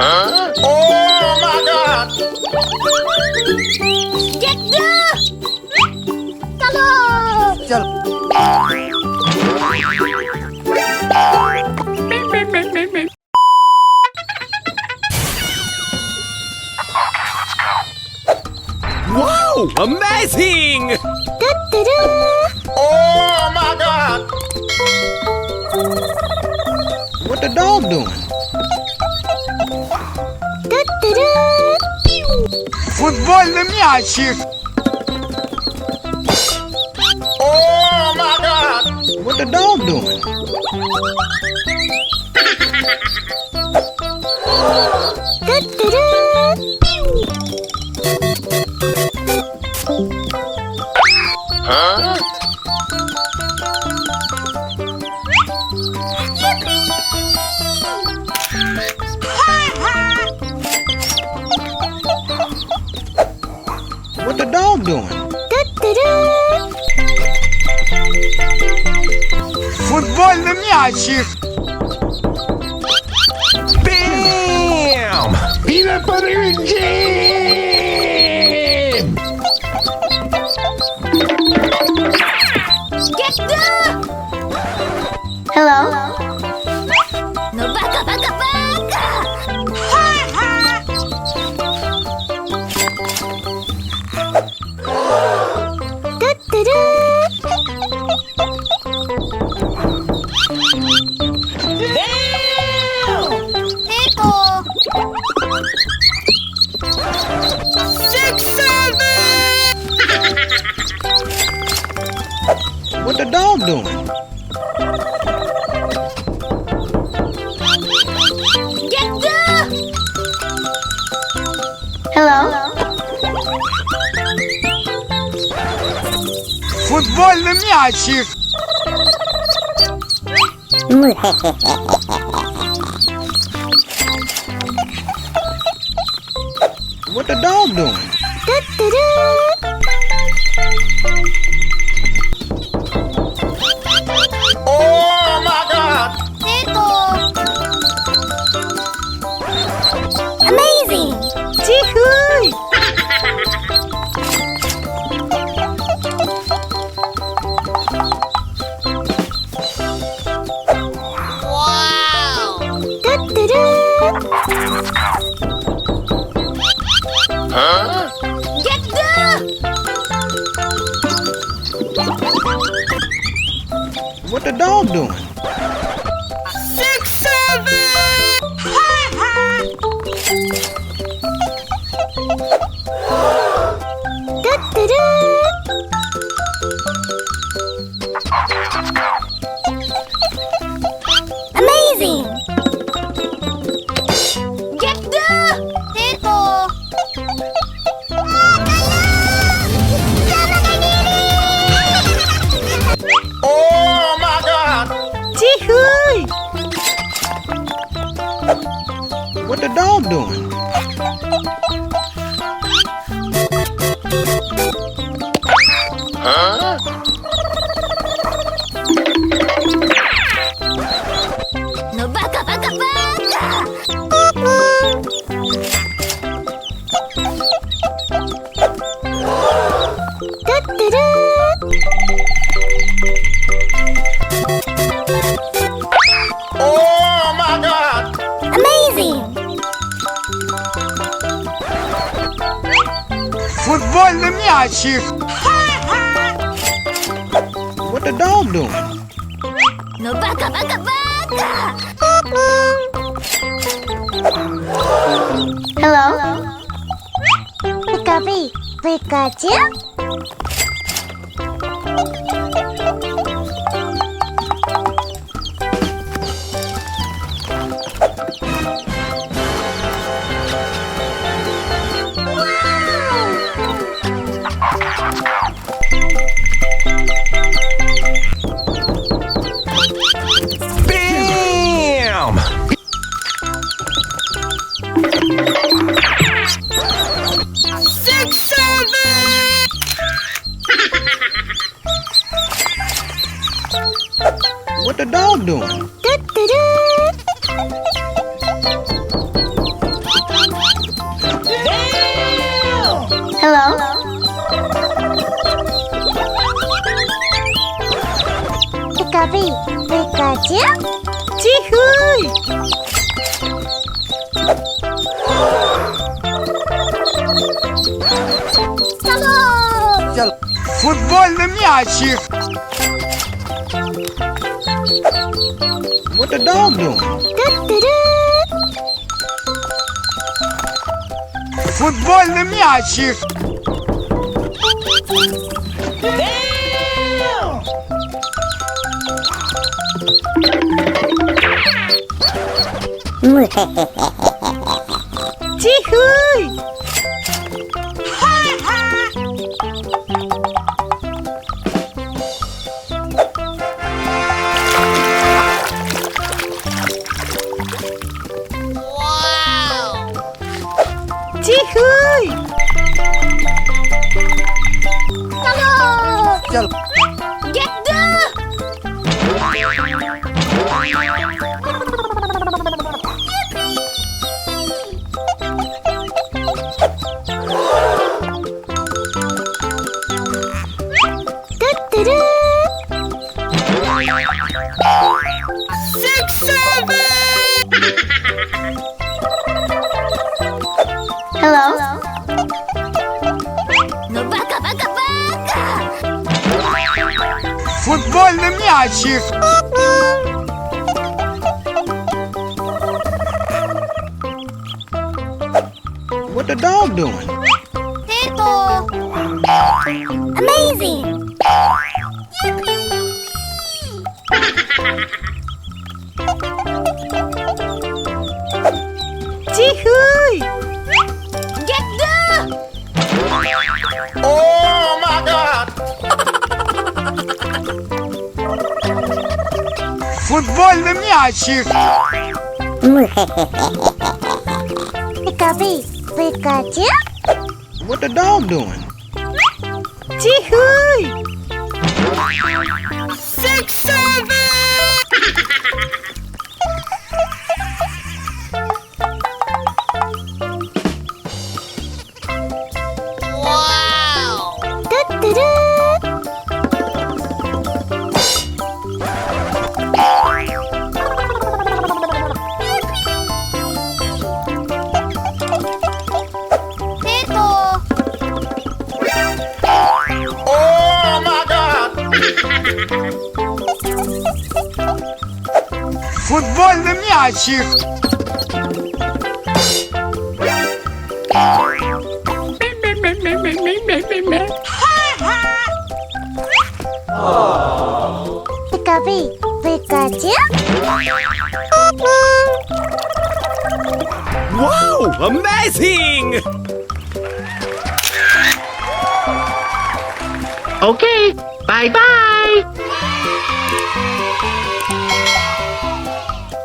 Huh? Oh my God! Get Wow! Amazing! Oh my God! What the dog doing? Футбольный мячик! Oh my God! What the dog doing? Huh? What the dog doing? Футбольный мячик! Bam! Peanut butter and jam! Get Hello? No, baka, baka, baka! Ito! 6, 7! What the dog doing? Get Hello? Футбольный мячик! What the dog doing? Oh my God! Ito! Amazing! Chihuy! Wow! Huh? Get What the dog doing? 6, 7! Amazing! Get Ito! Oh my God! Chihuy! What the dog doing? Huh? No, baka, baka, baka! Oh my God! Amazing! Футбольный мячик! What the dog doing? No, baka, baka, baka! Hello? Pikapi, Pikachu? Bam! What the dog doing? Hello? Pikachu, Pikachu? Чихуй! Салон! Футбольный мячик. What the dog doing? Ту-ту-ду! Футбольный мячик. Чихуй! Чихуй! Салон! Get Ту-ту-ду! Hello? Ну бака-бака-бака! Футбольный мячик. What the dog doing? Turtle! Amazing! Чихуй! Get the! Oh my God. Футбольный мячик. Pikachu, Pikachu? What the dog doing? Чихуй! Ту-ту-ду! Turtle! Oh my God. Футбольный мячик. Pikachu, Pikachu? Wow! Amazing! Okay, bye-bye.